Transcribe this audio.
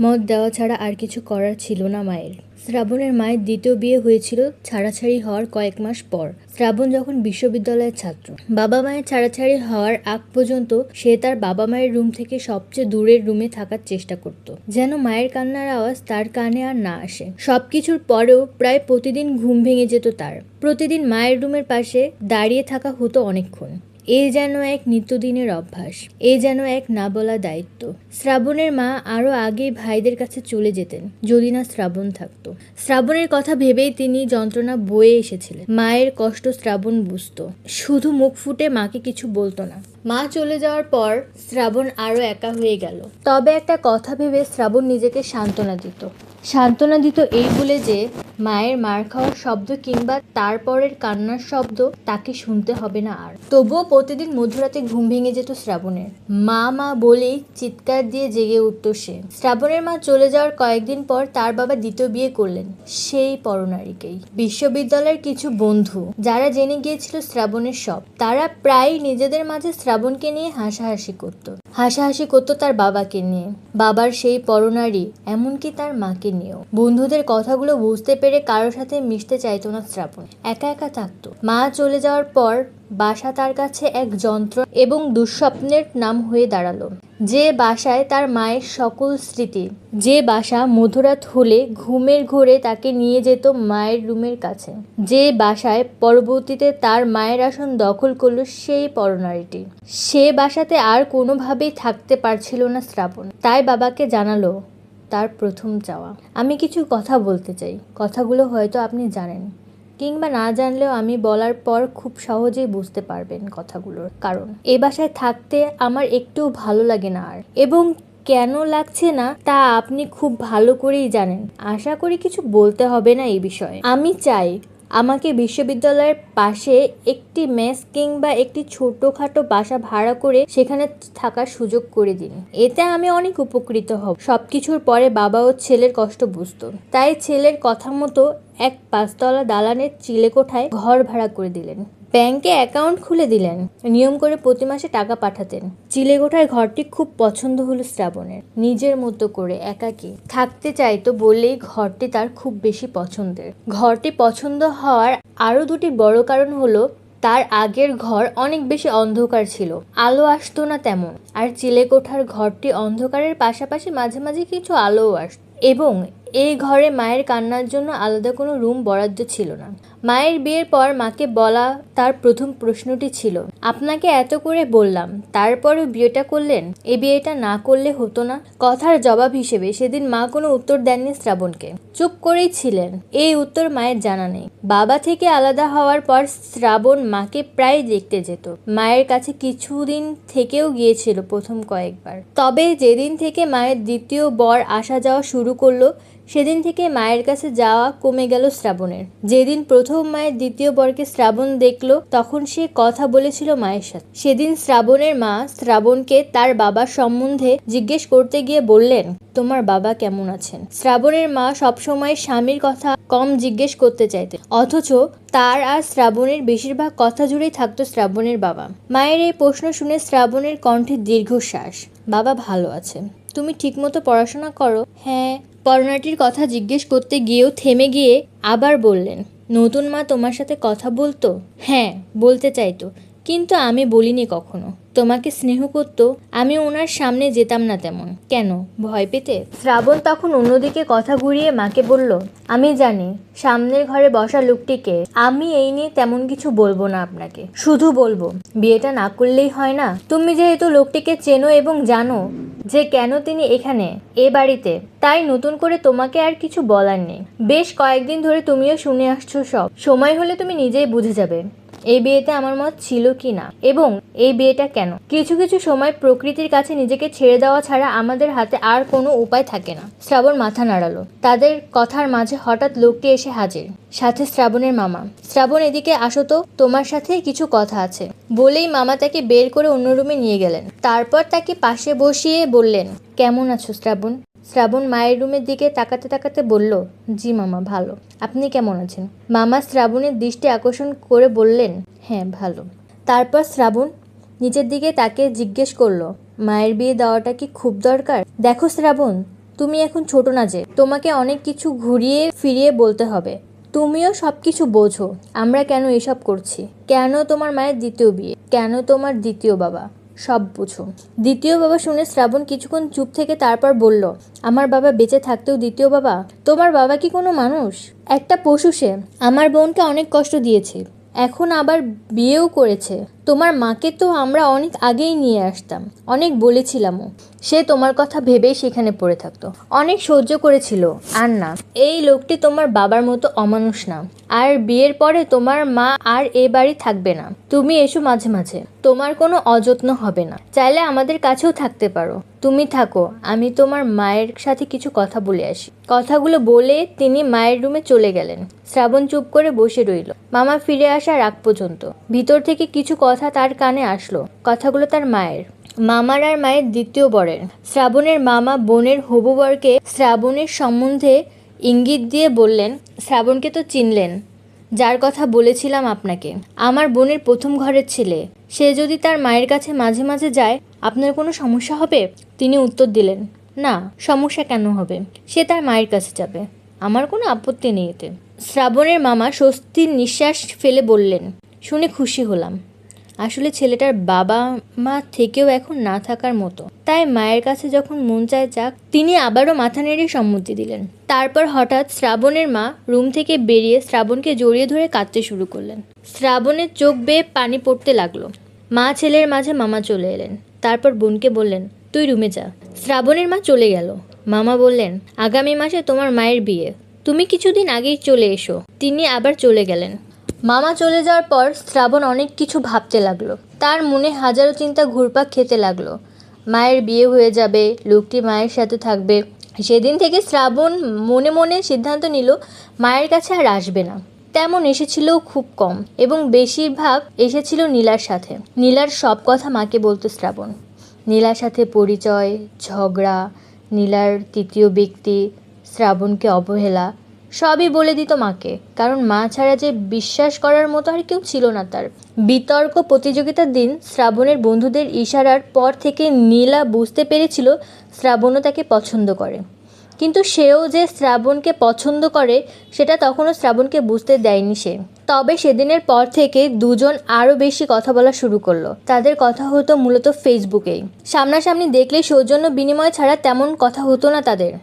মত দেওয়া ছাড়া আর কিছু করার ছিল না মায়ের। শ্রাবণের মায়ের দ্বিতীয় বিয়ে হয়েছিল ছাড়াছাড়ি হওয়ার কয়েক মাস পর। শ্রাবণ যখন বিশ্ববিদ্যালয়ের ছাত্র। বাবা মায়ের ছাড়াছাড়ি হওয়ার আগ পর্যন্ত সে তার বাবা মায়ের রুম থেকে সবচেয়ে দূরের রুমে থাকার চেষ্টা করত, যেন মায়ের কান্নার আওয়াজ তার কানে আর না আসে। সবকিছুর পরেও প্রায় প্রতিদিন ঘুম ভেঙে যেত তার। প্রতিদিন মায়ের রুমের পাশে দাঁড়িয়ে থাকা হতো অনেকক্ষণ। এ যেন এক নিত্যদিনের অভ্যাস, এ যেন এক না বলা দায়িত্ব। শ্রাবণের মা আরো আগেই ভাইদের কাছে চলে যেতেন যদি না শ্রাবণ থাকতো। শ্রাবণের কথা ভেবেই তিনি যন্ত্রণা বয়ে এসেছিলেন। মায়ের কষ্ট শ্রাবণ বুঝতো, শুধু মুখ ফুটে মাকে কিছু বলতো না। মা চলে যাওয়ার পর শ্রাবণ আরো একা হয়ে গেল। তবে একটা কথা ভেবে শ্রাবণ নিজেকে সান্ত্বনা দিত এই বলে যে মায়ের মার খাওয়ার শব্দ কিংবা তারপরের কান্নার শব্দ তাকে শুনতে হবে না আর। তবুও প্রতিদিন মধ্যরাতে ঘুম ভেঙে যেত শ্রাবণের। মা মা বলেই চিৎকার দিয়ে জেগে উঠত সে। শ্রাবণের মা চলে যাওয়ার কয়েকদিন পর তার বাবা দ্বিতীয় বিয়ে করলেন সেই পরনারীকেই। বিশ্ববিদ্যালয়ের কিছু বন্ধু যারা জেনে গিয়েছিল শ্রাবণের সব, তারা প্রায় নিজেদের মাঝে শ্রাবণকে নিয়ে হাসাহাসি করতো তার বাবাকে নিয়ে, বাবার সেই পরনারী, এমনকি তার মাকে নিয়েও। বন্ধুদের কথাগুলো বুঝতে পেরে কারোর সাথে মিশতে চাইতো না শ্রাবণ, একা একা থাকতো। মা চলে যাওয়ার পর বাসা তার কাছে এক যন্ত্র এবং দুঃস্বপ্নের নাম হয়ে দাঁড়ালো। যে বাসায় তার মায়ের সকল স্মৃতি, যে বাসা মধ্যরাত হলে ঘুমের ঘোরে তাকে নিয়ে যেত মায়ের রুমের কাছে, যে বাসায় পরবর্তীতে তার মায়ের আসন দখল করলো সেই পরনারীটি, সে বাসাতে আর কোনোভাবেই থাকতে পারছিল না শ্রাবণ। তাই বাবাকে জানালো তার প্রথম চাওয়া, আমি কিছু কথা বলতে চাই। কথাগুলো হয়তো আপনি জানেন কিংবা না জানলেও আমি বলার পর খুব সহজেই বুঝতে পারবেন কথাগুলোর কারণ। এ বাসায় থাকতে আমার একটুও ভালো লাগে না আর, এবং কেন লাগছে না তা আপনি খুব ভালো করেই জানেন। আশা করি কিছু বলতে হবে না এই বিষয়ে। আমি চাই আমাকে বিশ্ববিদ্যালয়ের পাশে একটি মেস কিংবা একটি ছোটখাটো বাসা ভাড়া করে সেখানে থাকার সুযোগ করে দিন। এতে আমি অনেক উপকৃত হব। সবকিছুর পরে বাবা ও ছেলের কষ্ট বুঝতো, তাই ছেলের কথা মতো এক 5 তলা দালানের চিলেকোঠায় ঘর ভাড়া করে দিলেন। ব্যাংকে অ্যাকাউন্ট খুলে দিলেন, নিয়ম করে প্রতি মাসে টাকা পাঠাতেন। চিলেকোঠার ঘরটি খুব পছন্দ হলো শ্রাবণের। নিজের মতো করে একাকী থাকতে চাইতো বলেই ঘরটি তার খুব বেশি পছন্দের। ঘরটি পছন্দ হওয়ার আরো দুটি বড় কারণ হলো তার আগের ঘর অনেক বেশি অন্ধকার ছিল, আলো আসতো না তেমন। আর চিলেকোঠার ঘরটি অন্ধকারের পাশাপাশি মাঝে মাঝে কিছু আলোও আসতো। এবং এই ঘরে মায়ের কান্নার জন্য আলাদা কোনো রুম বরাদ্দ ছিল না। মায়ের বিয়ের পর মাকে বলা তার প্রথম প্রশ্নটি ছিল, আপনাকে এত করে বললাম তারপরও বিয়েটা করলেন, এই বিয়েটা না করলে হতো না? কথার জবাব হিসেবে সেদিন মা কোনো উত্তর দেননি শ্রাবণকে, চুপ করেই ছিলেন। এই উত্তর মায়ের জানা নেই। বাবা থেকে আলাদা হওয়ার পর শ্রাবণ মাকে প্রায় দেখতে যেত, মায়ের কাছে কিছুদিন থেকেও গিয়েছিল প্রথম কয়েকবার। তবে যেদিন থেকে মায়ের দ্বিতীয় বর আসা যাওয়া শুরু করলো সেদিন থেকে মায়ের কাছে যাওয়া কমে গেল শ্রাবণের। যেদিন প্রথম মায়ের দ্বিতীয় বরকে শ্রাবণ দেখলো তখন সে কথা বলেছিল মায়ের সাথে। সেদিন শ্রাবণের মা শ্রাবণকে তার বাবার সম্বন্ধে জিজ্ঞেস করতে গিয়ে বললেন, তোমার বাবা কেমন আছেন? শ্রাবণের মা সবসময় স্বামীর কথা কম জিজ্ঞেস করতে চাইতেন, অথচ তার আর শ্রাবণের বেশিরভাগ কথা জুড়েই থাকতো শ্রাবণের বাবা। মায়ের এই প্রশ্ন শুনে শ্রাবণের কণ্ঠে দীর্ঘশ্বাস। বাবা ভালো আছে, তুমি ঠিকমতো পড়াশোনা করো? হ্যাঁ। পরনাটির কথা জিজ্ঞেস করতে গিয়েও থেমে গিয়ে আবার বললেন, নতুন মা তোমার সাথে কথা বলতো? হ্যাঁ, বলতে চাইতো, কিন্তু আমি বলিনি কখনো। তোমাকে স্নেহ করতো, আমি ওনার সামনে যেতাম না তেমন। কেন, ভয় পেতে? শ্রাবণ তখন অন্যদিকে কথা ঘুরিয়ে মাকে বলল, আমি জানি সামনের ঘরে বসা লোকটিকে, আমি এই নিয়ে তেমন কিছু বলবো না আপনাকে, শুধু বলবো বিয়েটা না করলেই হয় না? তুমি যেহেতু লোকটিকে চেনো এবং জানো যে কেন তিনি এখানে এ বাড়িতে, তাই নতুন করে তোমাকে আর কিছু বলার নেই। বেশ কয়েকদিন ধরে তুমিও শুনে আসছো সব, সময় হলে তুমি নিজেই বুঝে যাবে এই বিয়েতে আমার মত ছিল কি না, এবং এই বিয়েটা কেন। কিছু কিছু সময় প্রকৃতির কাছে নিজেকে ছেড়ে দেওয়া ছাড়া আমাদের হাতে আর কোনো উপায় থাকে না। শ্রাবণ মাথা নাড়ালো। তাদের কথার মাঝে হঠাৎ লোকটি এসে হাজির, সাথে শ্রাবণের মামা। শ্রাবণ, এদিকে আসো তো, তোমার সাথে কিছু কথা আছে, বলেই মামা তাকে বের করে অন্য রুমে নিয়ে গেলেন। তারপর তাকে পাশে বসিয়ে বললেন, কেমন আছো শ্রাবণ? শ্রাবণ মায়ের রুমের দিকে তাকাতে তাকাতে বলল, জি মামা, ভালো। আপনি কেমন আছেন? মামা শ্রাবণের দৃষ্টি আকর্ষণ করে বললেন, হ্যাঁ ভালো। তারপর শ্রাবণ নিচের দিকে তাকে জিজ্ঞেস করলো, মায়ের বিয়ে দেওয়াটা কি খুব দরকার? দেখো শ্রাবণ, তুমি এখন ছোট না যে, তোমাকে অনেক কিছু ঘুরিয়ে ফিরিয়ে বলতে হবে। তুমিও সব কিছু বোঝো আমরা কেন এসব করছি, কেন তোমার মায়ের দ্বিতীয় বিয়ে, কেন তোমার দ্বিতীয় বাবা, সব বুঝো। দ্বিতীয় বাবা শুনে শ্রাবণ কিছুক্ষণ চুপ থেকে তারপর বলল, আমার বাবা বেঁচে থাকতেও দ্বিতীয় বাবা? তোমার বাবা কি কোনো মানুষ? একটা পশু সে। আমার বোনকে অনেক কষ্ট দিয়েছে, এখন আবার বিয়েও করেছে। তোমার মাকে তো আমরা অনেক আগেই নিয়ে আসতাম, অনেক বলেছিলামও। সে তোমার কথা ভেবেই সেখানে পড়ে থাকতো, অনেক সহ্য করেছিল। আর না, এই লোকটি তোমার বাবার মতো অমানুষ না। আর বিয়ের পরে তোমার মা আর এ বাড়ি থাকবে না। তুমি এসো মাঝে মাঝে, তোমার কোনো অযত্ন হবে না। চাইলে আমাদের কাছেও থাকতে পারো। তুমি থাকো, আমি তোমার মায়ের সাথে কিছু কথা বলে আসি। কথাগুলো বলে তিনি মায়ের রুমে চলে গেলেন। শ্রাবণ চুপ করে বসে রইল মামা ফিরে আসার আগ পর্যন্ত। ভিতর থেকে কিছু কথা তার কানে আসলো। কথাগুলো তার মায়ের, মামার আর মায়ের দ্বিতীয় বরের। শ্রাবণের মামা বোনের হবু বরকে শ্রাবণের সম্বন্ধে ইঙ্গিত দিয়ে বললেন, শ্রাবণকে তো চিনলেন, যার কথা বলেছিলাম আপনাকে, আমার বোনের প্রথম ঘরের ছেলে। সে যদি তার মায়ের কাছে মাঝে মাঝে যায়, আপনার কোনো সমস্যা হবে? তিনি উত্তর দিলেন, না, সমস্যা কেন হবে? সে তার মায়ের কাছে যাবে, আমার কোনো আপত্তি নেই এতে। শ্রাবণের মামা স্বস্তির নিঃশ্বাস ফেলে বললেন, শুনে খুশি হলাম। আসলে ছেলেটার বাবা মা থেকেও এখন না থাকার মতো, তাই মায়ের কাছে যখন মন চায় যাক। তিনি আবারও মাথা নেড়ে সম্মতি দিলেন। তারপর হঠাৎ শ্রাবণের মা রুম থেকে বেরিয়ে শ্রাবণকে জড়িয়ে ধরে কাঁদতে শুরু করলেন। শ্রাবণের চোখ বেয়ে পানি পড়তে লাগলো। মা ছেলের মাঝে মামা চলে এলেন। তারপর বোনকে বললেন, তুই রুমে যা। শ্রাবণের মা চলে গেল। মামা বললেন, আগামী মাসে তোমার মায়ের বিয়ে, তুমি কিছুদিন আগেই চলে এসো। তিনি আবার চলে গেলেন। মামা চলে যাওয়ার পর শ্রাবণ অনেক কিছু ভাবতে লাগলো। তার মনে হাজারো চিন্তা ঘুরপাক খেতে লাগলো। মায়ের বিয়ে হয়ে যাবে, লোকটি মায়ের সাথে থাকবে। সেদিন থেকে শ্রাবণ মনে মনে সিদ্ধান্ত নিল মায়ের কাছে আর আসবে না। তেমন এসেছিল খুব কম, এবং বেশিরভাগ এসেছিল নীলার সাথে। নীলার সব কথা মাকে বলতো শ্রাবণ। নীলার সাথে পরিচয়, ঝগড়া, নীলার তৃতীয় ব্যক্তি, শ্রাবণকে অবহেলা, সবই বলে দিত মাকে। কারণ মা ছাড়া যে বিশ্বাস করার মতো আর কেউ ছিল না তার। বিতর্ক প্রতিযোগিতার দিন শ্রাবণের বন্ধুদের ইশারার পর থেকে নীলা বুঝতে পেরেছিল শ্রাবণও তাকে পছন্দ করে। কিন্তু সেও যে শ্রাবণকে পছন্দ করে সেটা তখনও শ্রাবণকে বুঝতে দেয়নি সে। তবে সেদিনের পর থেকে দুজন আরও বেশি কথা বলা শুরু করলো। তাদের কথা হতো মূলত ফেসবুকেই। সামনাসামনি দেখলে সৌজন্য বিনিময় ছাড়া তেমন কথা হতো না তাদের।